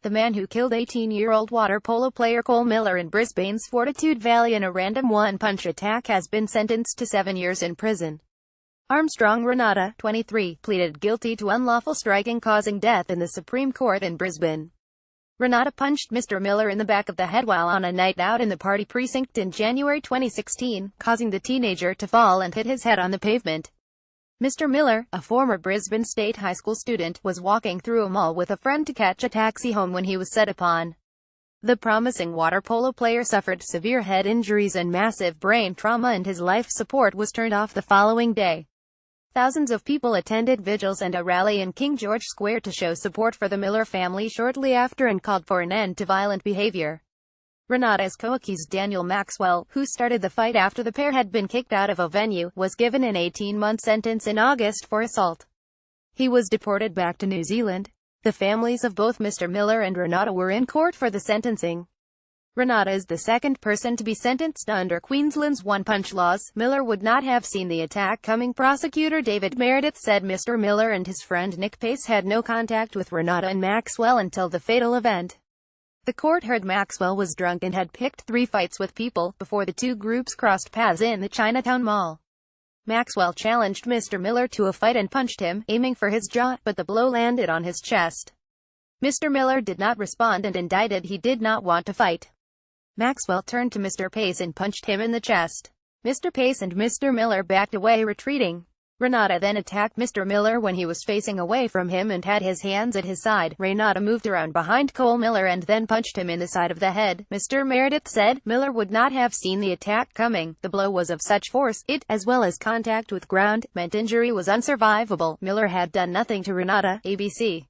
The man who killed 18-year-old water polo player Cole Miller in Brisbane's Fortitude Valley in a random one-punch attack has been sentenced to 7 years in prison. Armstrong Renata, 23, pleaded guilty to unlawful striking causing death in the Supreme Court in Brisbane. Renata punched Mr. Miller in the back of the head while on a night out in the party precinct in January 2016, causing the teenager to fall and hit his head on the pavement. Mr. Miller, a former Brisbane State High School student, was walking through a mall with a friend to catch a taxi home when he was set upon. The promising water polo player suffered severe head injuries and massive brain trauma, and his life support was turned off the following day. Thousands of people attended vigils and a rally in King George Square to show support for the Miller family shortly after and called for an end to violent behavior. Renata's co-accused Daniel Maxwell, who started the fight after the pair had been kicked out of a venue, was given an 18-month sentence in August for assault. He was deported back to New Zealand. The families of both Mr. Miller and Renata were in court for the sentencing. Renata is the second person to be sentenced under Queensland's one-punch laws. Miller would not have seen the attack coming. Prosecutor David Meredith said Mr. Miller and his friend Nick Pace had no contact with Renata and Maxwell until the fatal event. The court heard Maxwell was drunk and had picked 3 fights with people, before the two groups crossed paths in the Chinatown Mall. Maxwell challenged Mr. Miller to a fight and punched him, aiming for his jaw, but the blow landed on his chest. Mr. Miller did not respond and indicted he did not want to fight. Maxwell turned to Mr. Pace and punched him in the chest. Mr. Pace and Mr. Miller backed away, retreating. Renata then attacked Mr. Miller when he was facing away from him and had his hands at his side. Renata moved around behind Cole Miller and then punched him in the side of the head. Mr. Meredith said Miller would not have seen the attack coming. The blow was of such force, it, as well as contact with ground, meant injury was unsurvivable. Miller had done nothing to Renata, ABC.